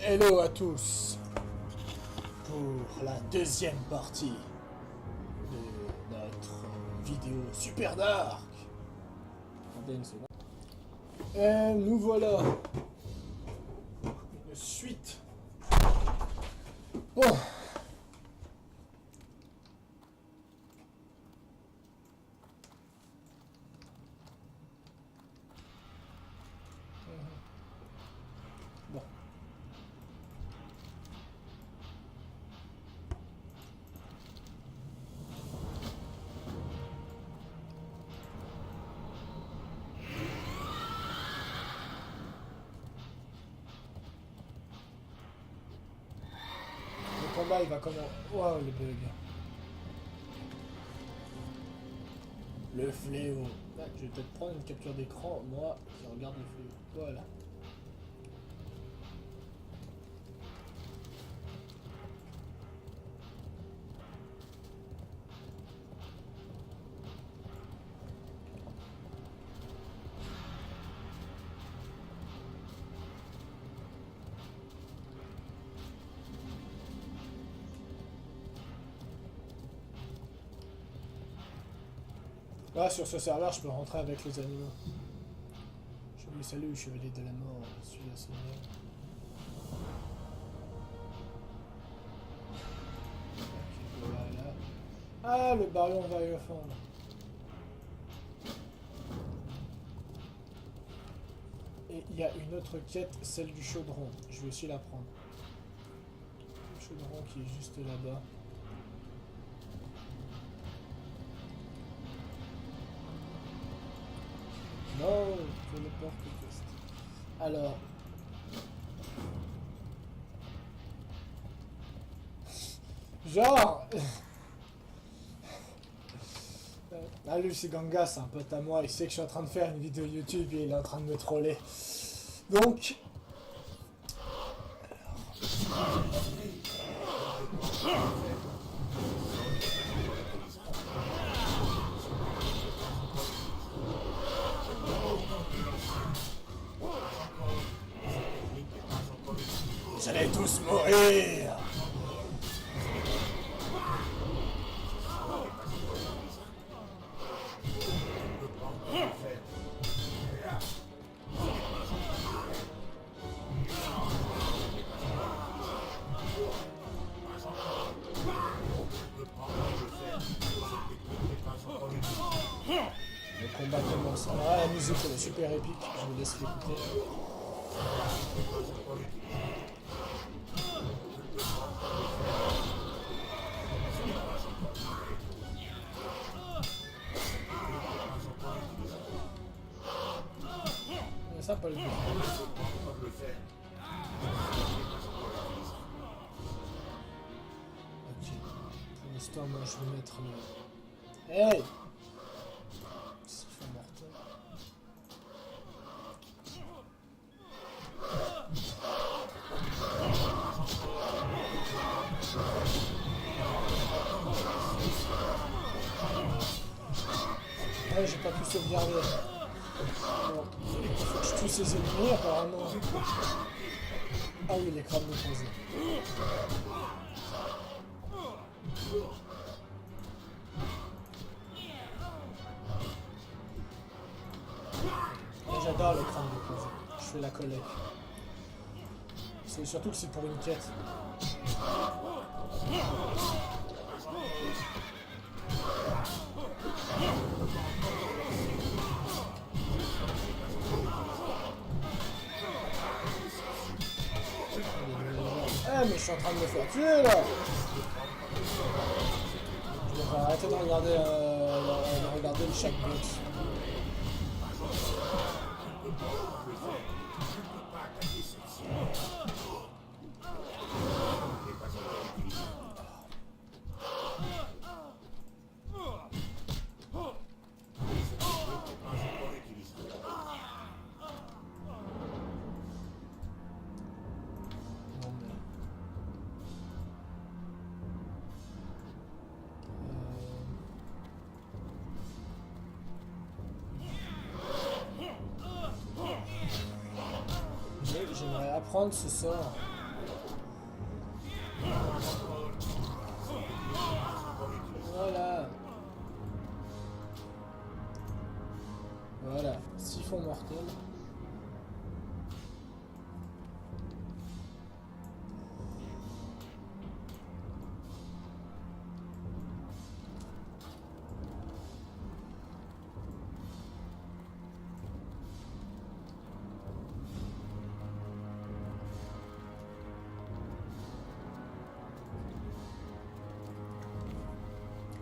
Hello à tous pour la deuxième partie de notre vidéo Super Dark. Attendez une seconde. Et nous voilà. Une suite. Bon. Bon. Le combat il va comment... Wow, le bug. Le fléau. Ah, je vais peut-être prendre une capture d'écran, moi qui regarde le fléau. Voilà. Là, sur ce serveur, je peux rentrer avec les animaux. Je vous salue, chevalier de la mort, je suis la seigneur. Voilà. Ah, le barion va y fondre. Et il y a une autre quête, celle du chaudron. Je vais aussi la prendre. Le chaudron qui est juste là-bas. Non, téléporte quest. Alors. Genre. Ah lui c'est Ganga, c'est un pote à moi, il sait que je suis en train de faire une vidéo YouTube et il est en train de me troller. Donc. Vous allez tous mourir. Le combat commence. Alors là, la musique elle est super épique, je vous laisse l'écouter. Mais ça, pas le but. Ok. Pour l'histoire, moi je vais mettre le. Hey! Siphon mortel. Ouais, j'ai pas pu sauvegarder. Bon, faut que je tue ces ennemis apparemment. Ah oui, les crânes posés. J'adore les crânes déposés. Je fais la collecte. C'est surtout que c'est pour une quête. Eh mais je suis en train de me faire tuer là. Je devrais arrêter de regarder le checkbox. J'aimerais apprendre ce sort. Voilà. Voilà. Siphon mortel.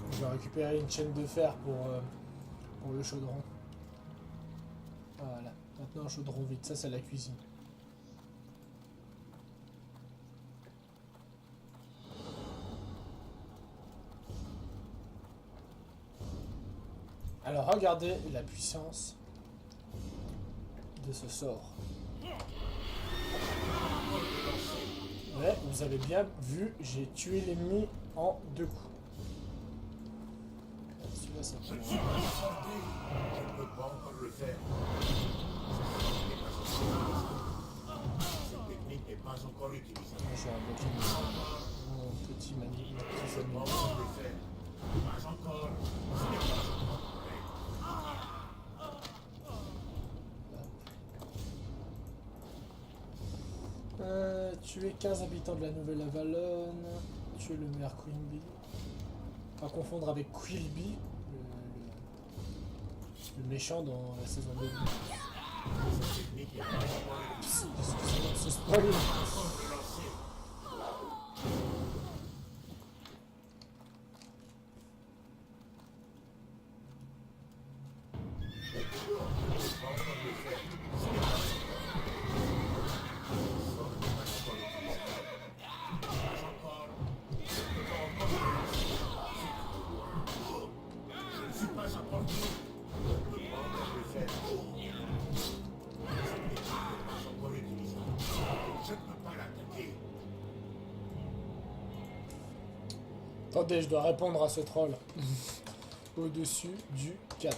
Je vais récupérer une chaîne de fer pour le chaudron. Voilà. Maintenant un chaudron vide. Ça, c'est la cuisine. Alors, regardez la puissance de ce sort. Ouais, vous avez bien vu, j'ai tué l'ennemi en 2 coups. Celui-là, ça Je ne peut... suis pas sorti. Je ne peux pas encore le faire. Cette technique n'est pas encore utilisée. J'ai invoqué mon petit Je ne manipulatif. peux pas encore le faire. Pas encore. Ce n'est pas encore prêt. Tuer 15 habitants de la Nouvelle-Avalon. Tuer le maire Queenby. Pas confondre avec Quilby, le méchant dans la saison 2. Cette technique n'est pas encore utilisée. Excusez-moi, c'est spoilé. Encore relancé. Je ne peux pas encore le faire. Ce n'est pas encore prêt. Ce sort n'est pas encore utilisé. Pas encore. Je ne peux pas encore le lancer. Je ne suis pas apporté. Je ne peux pas encore le faire. Cette technique n'est pas encore utilisée. Je ne peux pas l'attaquer. Attendez, je dois répondre à ce troll. Au-dessus du 4.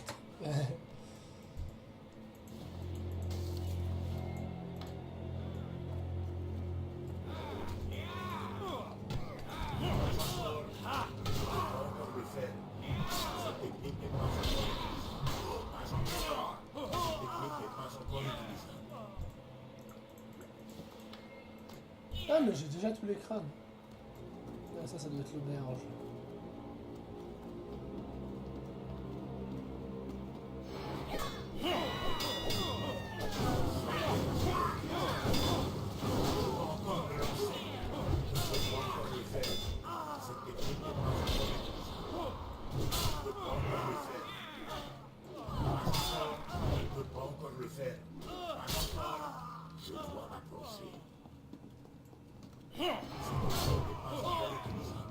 Pas encore le faire. Cette technique n'est pas encore utilisée. Pas encore. Cette technique n'est pas encore utilisée. Ah, mais j'ai déjà tous les crânes. Ah, ça doit être l'auberge. Pas encore relancé. Je ne peux pas encore le faire. Cette technique n'est pas encore utilisée. Je ne peux pas encore le faire. Pas encore. Je ne peux pas encore le faire. Pas encore. Je dois m'approcher. Cette technique n'est pas encore utilisée.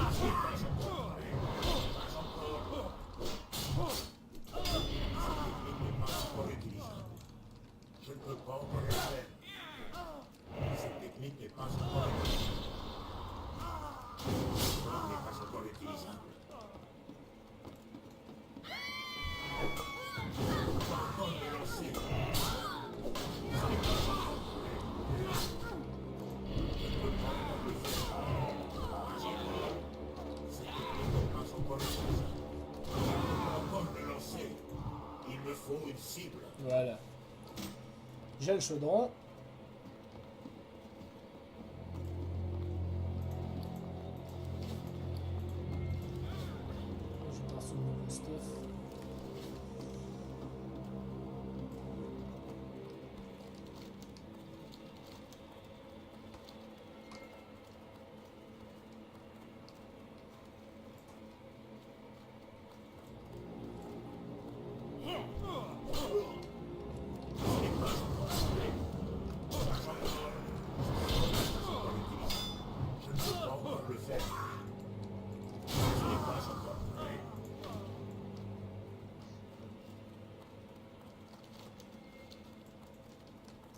Ce n'est pas encore prêt. Pas encore. Cette technique n'est pas encore utilisée. Je ne peux pas encore le faire. Cette technique n'est pas encore utilisée. Ce sort n'est pas encore utilisable. Pas encore relancé. Ce n'est pas encore prêt. Je ne peux pas encore le faire. Pas encore. Cette technique n'est pas encore utilisable. Je ne peux pas encore le lancer. Il me faut une cible. Voilà. J'ai le chaudron. Je vais voir ce nouveau stuff. Je ne peux pas encore le faire. Ce n'est pas encore prêt.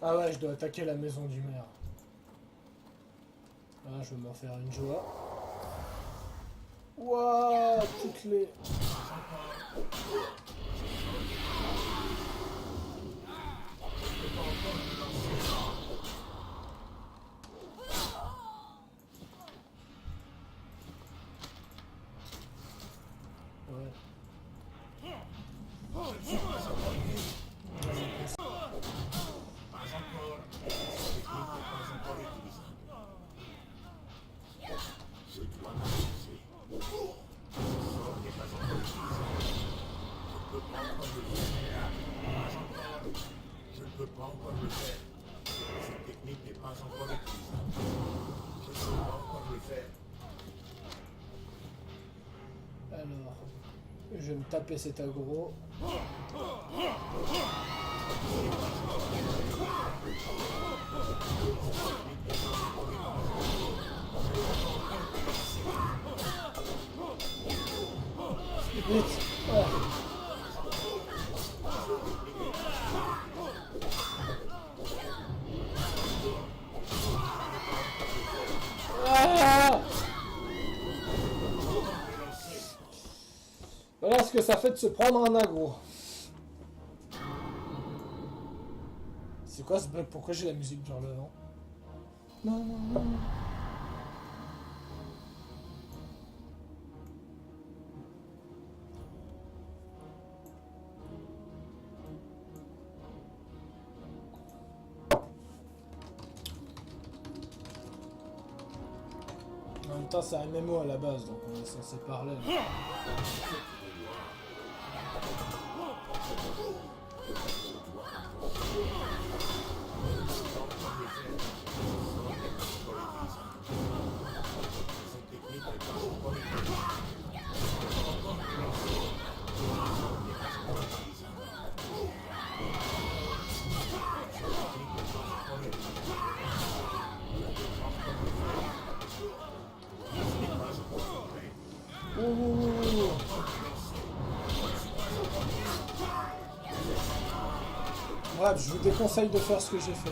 Ah ouais, je dois attaquer la maison du maire. Ah, je vais m'en faire une joie. Ouah, toutes les... pas encore épuisé. Je ne peux pas encore le faire. Alors, je vais me taper cet aggro. Vite. Ouais. Ah, voilà ce que ça fait de se prendre un aggro. C'est quoi ce bug? Pourquoi j'ai la musique vers le vent? Non, non, non. En même temps, c'est un MMO à la base, donc on est censé parler. Bref, je vous déconseille de faire ce que j'ai fait.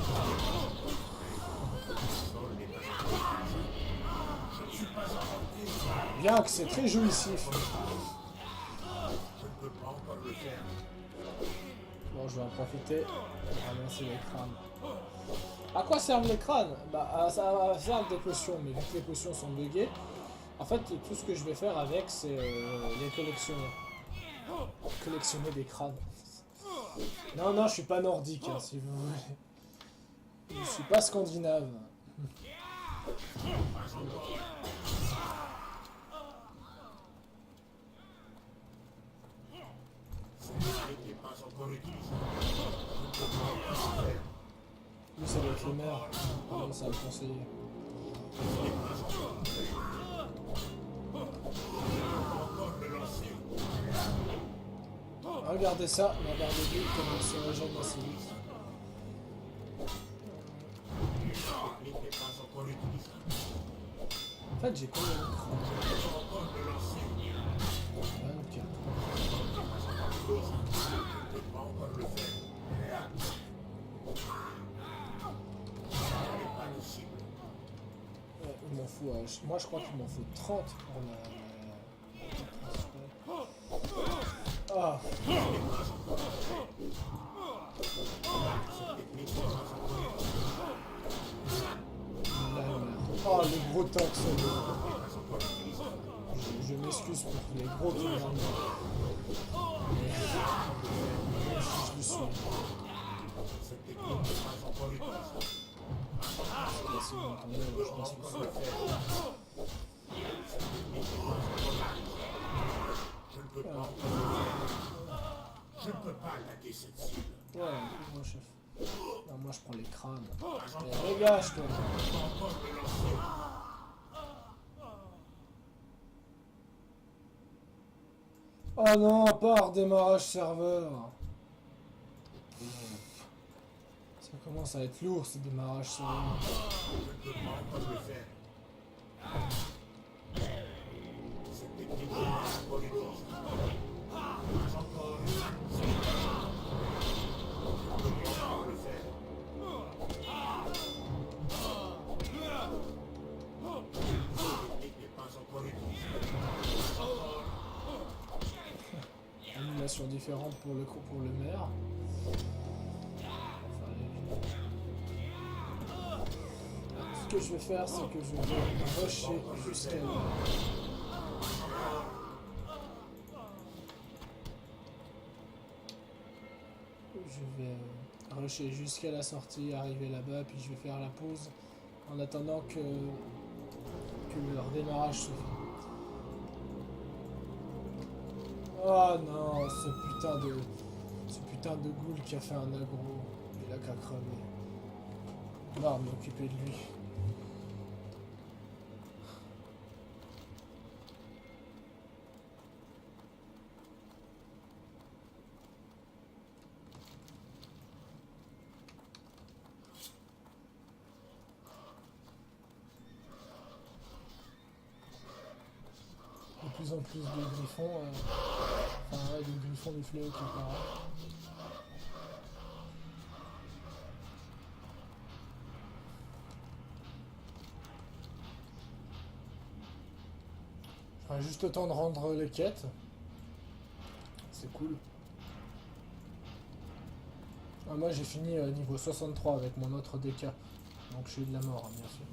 Bien que c'est très jouissif. Bon, je vais en profiter pour ramasser les crânes. À quoi servent les crânes? Bah, ça sert des potions, mais vu que les potions sont buggées, en fait, tout ce que je vais faire avec, c'est les collectionner. Collectionner des crânes. Non, non, je suis pas nordique, hein, si vous voulez. Je suis pas scandinave. Lui, ça doit être le maire. Pardon, ça va le conseiller. Regardez ça, mais regardez-lui comme il se régène assez vite. En fait, j'ai combien de crânes? 24. Ouais, il m'en faut, moi je crois qu'il m'en faut 30 pour la... Ah. Oh, les gros taxes. Je m'excuse pour les gros qui regardent. Je le suis. Si vous m'entendez, je pense que c'est... Je ne peux pas attaquer cette cible. Ouais, moi chef. Non, moi je prends les crânes. Et dégage toi. Oh non, pas redémarrage serveur. Ça commence à être lourd ces démarrages serveur. Je ne peux pas encore le faire. Cette technique est pas politique. Pas encore. Animation différente pour le maire. Ce que je vais faire, c'est que je vais rusher jusqu'à là. Je vais rusher jusqu'à la sortie, arriver là-bas, puis je vais faire la pause en attendant que leur démarrage se fait. Oh non, ce putain de ghoul qui a fait un aggro, il a qu'à crever. On va m'occuper de lui. De plus en plus de griffons, enfin ouais, des griffons du fléau qui apparaissent. J'aurai juste le temps de rendre les quêtes. C'est cool. Ah, moi j'ai fini niveau 63 avec mon autre DK. Donc je suis de la mort, hein, bien sûr.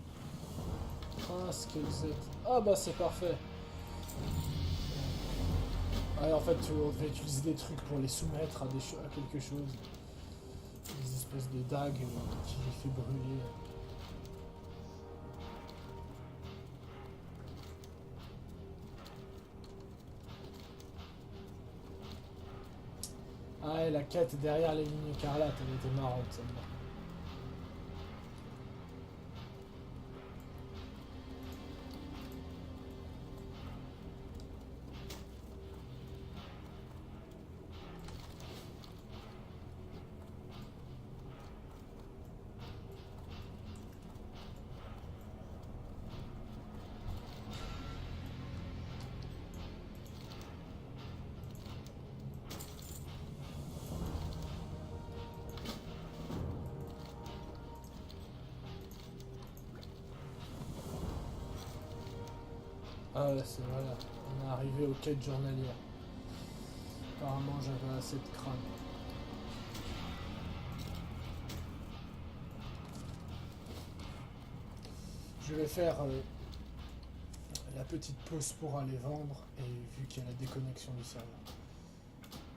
Ah, Skillset. Ah bah c'est parfait. Ah, en fait, tu devrais utiliser des trucs pour les soumettre à, à quelque chose. Des espèces de dagues qui les fait brûler. Ah, et la quête derrière les lignes écarlates, elle était marrante celle-là. Ah ouais, c'est vrai, on est arrivé aux quêtes journalières. Apparemment j'avais assez de crâne. Je vais faire la petite pause pour aller vendre, et vu qu'il y a la déconnexion du serveur.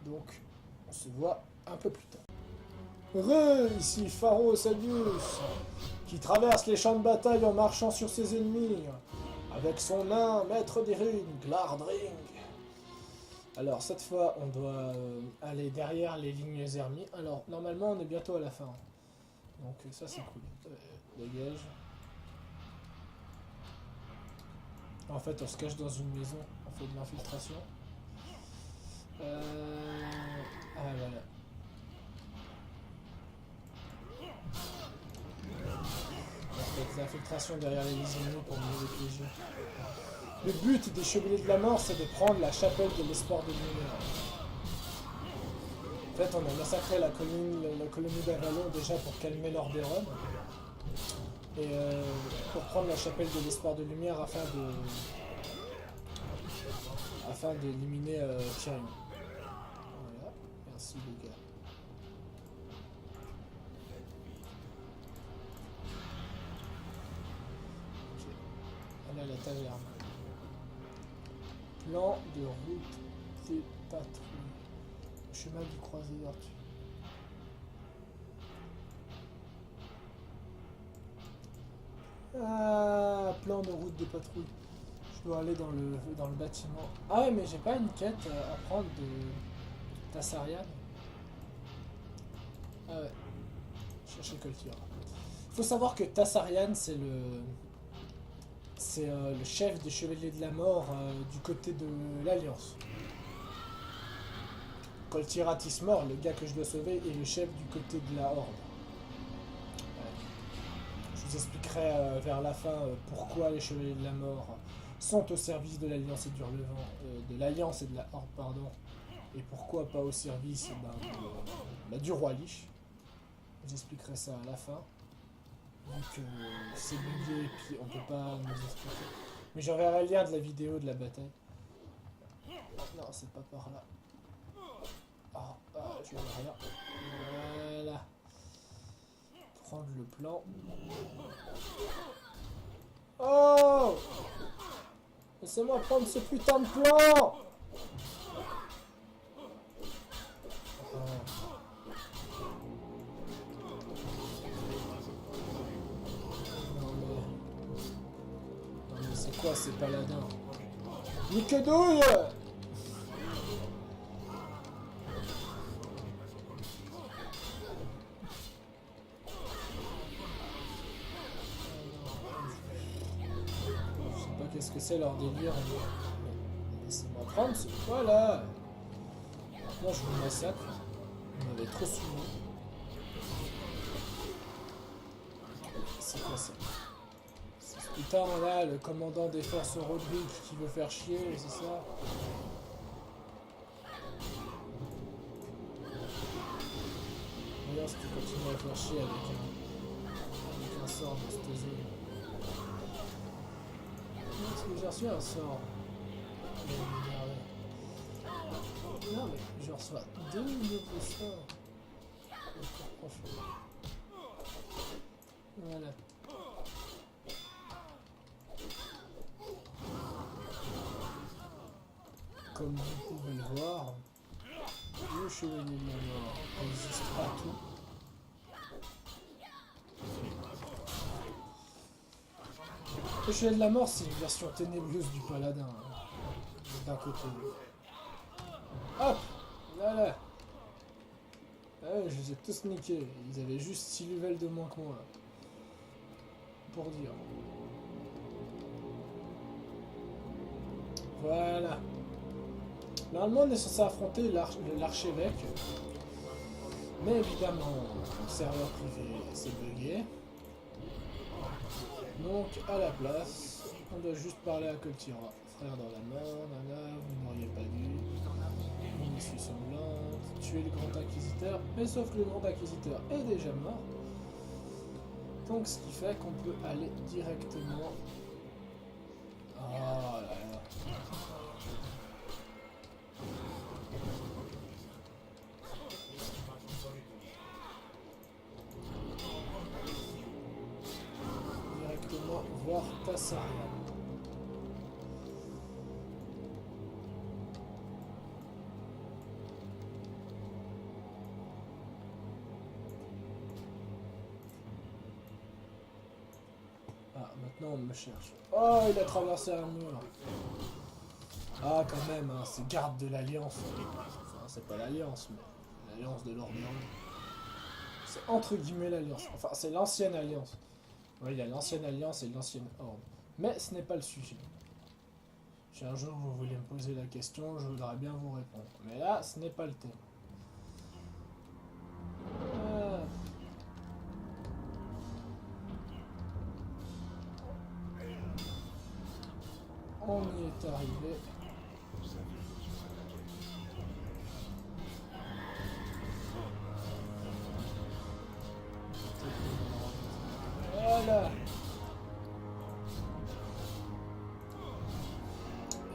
Donc, on se voit un peu plus tard. Ici Pharos Adius, qui traverse les champs de bataille en marchant sur ses ennemis, avec son nain, maître des runes, Glardring. Alors, cette fois, on doit aller derrière les lignes ennemies. Alors, normalement, on est bientôt à la fin. Donc, ça, c'est cool. Dégage. En fait, on se cache dans une maison, on fait de l'infiltration. Ah, voilà. On fait des infiltrations derrière les ennemis pour mieux les piéger. Le but des Chevaliers de la Mort, c'est de prendre la chapelle de l'espoir de lumière. En fait, on a massacré la colonie d'Avalon déjà pour calmer l'Orderon. Et pour prendre la chapelle de l'espoir de lumière afin d'éliminer Tyrion. Voilà, merci les gars. Ok, allez à la taverne. Plan de route des patrouilles. Chemin du croiseur. Ah, plan de route des patrouilles. Je dois aller dans le bâtiment. Ah ouais, mais j'ai pas une quête à prendre de Tassarian. Ah ouais. Chercher Coltira. Il faut savoir que Tassarian, c'est le chef des Chevaliers de la Mort du côté de l'Alliance. Coltira Tismor, le gars que je dois sauver, est le chef du côté de la Horde. Je vous expliquerai vers la fin pourquoi les Chevaliers de la Mort sont au service de l'Alliance et du Hurlevent, de l'Alliance et de la Horde, pardon, et pourquoi pas au service du Roi Lich. J'expliquerai ça à la fin. Donc c'est bugué et puis on peut pas nous expliquer. Mais j'enverrai le lien de la vidéo de la bataille. Non, c'est pas par là. Je vois rien. Voilà. Prendre le plan. Oh! Laissez-moi prendre ce putain de plan! Non mais c'est quoi ces paladins? Nique douille! qu'est-ce que c'est leur délire. Laissez-moi prendre ce... Voilà. Maintenant, je vous massacre. On avait trop souvent. C'est quoi ça? Putain, là, le commandant des forces Rodrigue qui veut faire chier, c'est ça? D'ailleurs, si tu continues à faire chier avec un sort de cette zone. Est-ce que j'ai reçu un sort? Non, mais je reçois 2 nouveaux sorts. Voilà. Comme vous pouvez le voir, le chevalier de la mort résiste à tout. Le chevalier de la mort, c'est une version ténébreuse du paladin. D'un côté. Hop! Voilà! Ouais, je les ai tous niqués. Ils avaient juste 6 levels de moins que moi. Pour dire. Voilà. Normalement, on est censé affronter l'archevêque. Mais évidemment, le serveur privé s'est bugué. Donc, à la place, on doit juste parler à Coltira. Frère dans la mort, nana, vous n'auriez pas dû. Une issue semblante. Tuer le grand inquisiteur. Mais sauf que le grand inquisiteur est déjà mort. Donc, ce qui fait qu'on peut aller directement... Oh là là. Directement voir Tassarian. Ah, maintenant on me cherche. Oh, il a traversé un mur. Ah, quand même, hein, c'est garde de l'Alliance. Enfin, c'est pas l'Alliance, mais l'Alliance de l'Orient. C'est entre guillemets l'Alliance. Enfin, c'est l'ancienne Alliance. Oui, il y a l'ancienne Alliance et l'ancienne Horde. Mais ce n'est pas le sujet. Si un jour vous voulez me poser la question, je voudrais bien vous répondre. Mais là, ce n'est pas le thème. On y est arrivé. Voilà.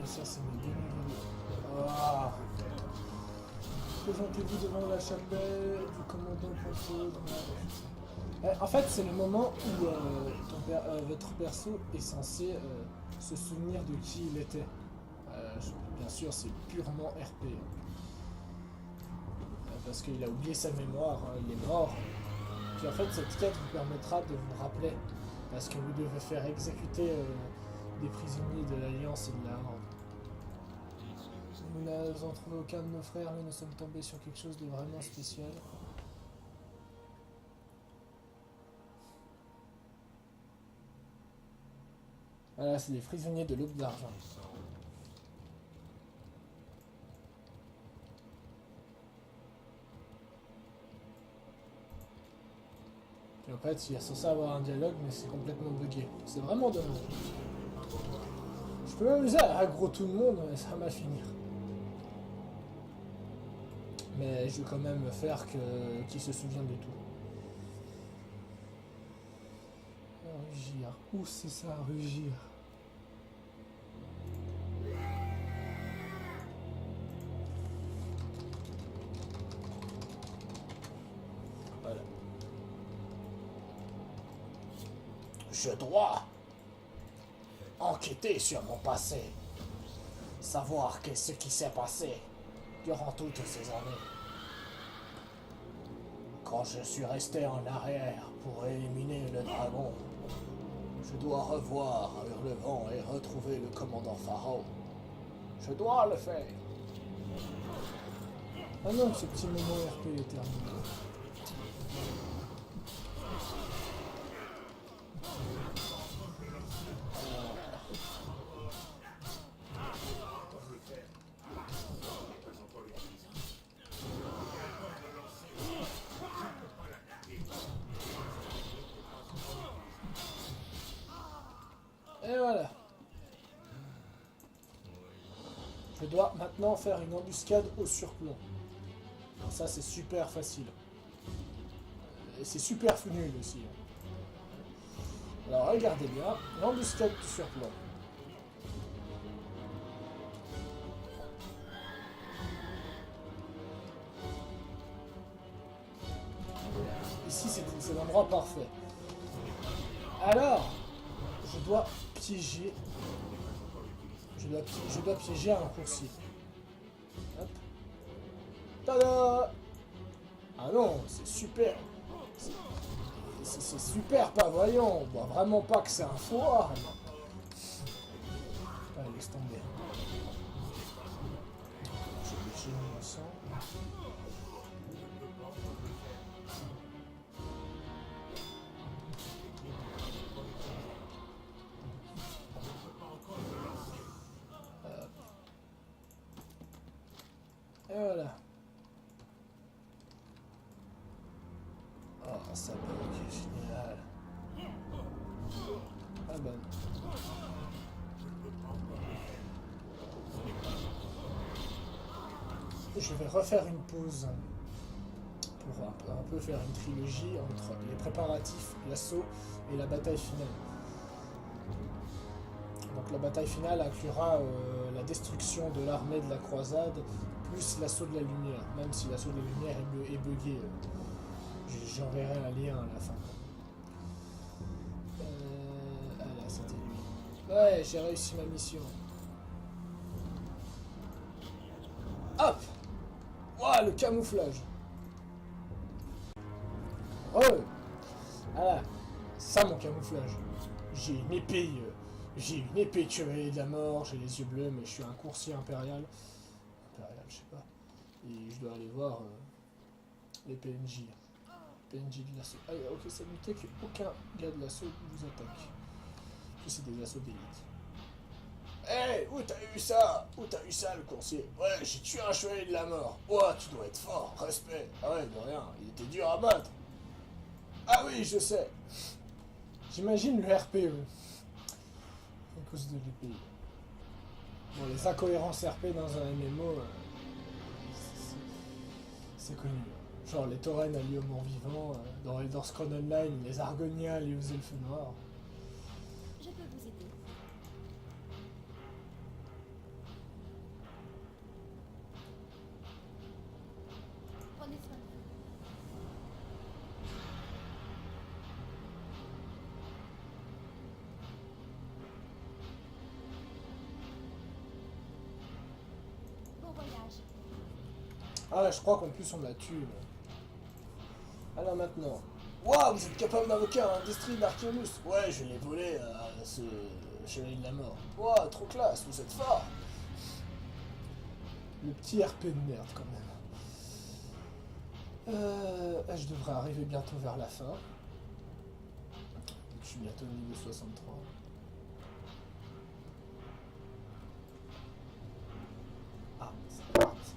Et ça, c'est mes deux niveaux. Ah. Présentez-vous devant la chapelle du commandant Ponceau. En fait, c'est le moment où votre perso est censé se souvenir de qui il était. Bien sûr, c'est purement RP. Parce qu'il a oublié sa mémoire, hein, il est mort. Puis en fait, cette quête vous permettra de vous rappeler. Parce que vous devez faire exécuter des prisonniers de l'Alliance et de la Horde. Nous n'avons trouvé aucun de nos frères, mais nous sommes tombés sur quelque chose de vraiment spécial. Voilà, c'est des prisonniers de l'Aube d'Argent. Puis en fait, il est censé avoir un dialogue, mais c'est complètement bugué. C'est vraiment dommage. Je peux m'amuser à aggro tout le monde, mais ça va finir. Mais je vais quand même faire qu'il se souvienne de tout. Rugir. Où c'est ça, rugir? Voilà. Je dois enquêter sur mon passé. Savoir qu'est-ce qui s'est passé durant toutes ces années. Quand je suis resté en arrière pour éliminer le dragon, je dois revoir Hurlevent et retrouver le commandant Pharaon. Je dois le faire. Ah non, ce petit moment RP est terminé. Et voilà. Je dois maintenant faire une embuscade au surplomb. Ça, c'est super facile. Et c'est super nul aussi. Alors, regardez bien. L'embuscade du surplomb. Ici, c'est l'endroit parfait. Alors, je dois piéger. Je dois piéger un coursier. Hop. Tada! Ah non, c'est super. C'est super pas voyant. On voit vraiment pas que c'est un faux arme. Allez, laisse tomber. Je vais piéger mon sang. Et voilà. Oh, ça bug, génial. Ah ben. Je vais refaire une pause pour un peu faire une trilogie entre les préparatifs, l'assaut et la bataille finale. Donc la bataille finale inclura la destruction de l'armée de la croisade plus l'assaut de la lumière, même si l'assaut de la lumière est buggé. J'enverrai un lien à la fin. Ah là, c'était lui. Ouais, j'ai réussi ma mission. Hop! Ouah, le camouflage! Oh! Voilà, ça mon camouflage. J'ai une épée. J'ai une épée de chevalier de la mort, j'ai les yeux bleus, mais je suis un coursier impérial. Impérial, je sais pas. Et je dois aller voir les PNJ. PNJ de l'assaut. Ah, ok, ça notait qu'aucun gars de l'assaut vous attaque. Que c'est des assauts d'élite. Hé, où t'as eu ça? Où t'as eu ça, le coursier? Ouais, j'ai tué un chevalier de la mort. Ouah, tu dois être fort, respect. Ah ouais, de rien, il était dur à battre. Ah oui, je sais. J'imagine le RPE. À cause de l'épée. Bon, les incohérences RP dans un MMO, c'est connu. Genre les taurennes alliés aux morts vivants, dans Elder Scrolls Online, les Argoniens alliés aux elfes noirs. Je peux vous aider. Prenez soin de vous. Bon voyage. Ah, je crois qu'en plus on l'a tué. Alors maintenant. Waouh, vous êtes capable d'invoquer un Destry d'Archeolus. Ouais, je l'ai volé à ce chevalier de la mort. Waouh, trop classe, vous êtes fort. Le petit RP de merde quand même. Je devrais arriver bientôt vers la fin. Je suis bientôt au niveau 63. Ah, c'est parti.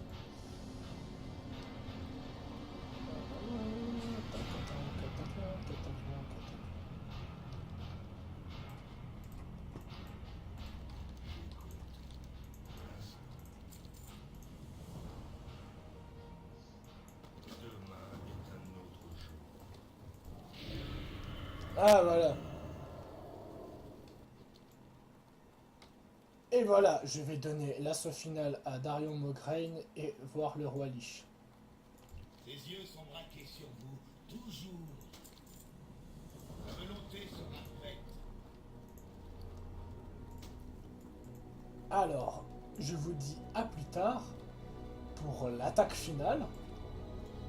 Ah, voilà. Et voilà, je vais donner l'assaut final à Darion Mograine et voir le roi Lich. Ses yeux sont braqués sur vous, toujours. La volonté sera faite. Alors, je vous dis à plus tard pour l'attaque finale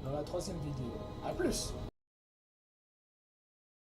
dans la 3e vidéo. A plus!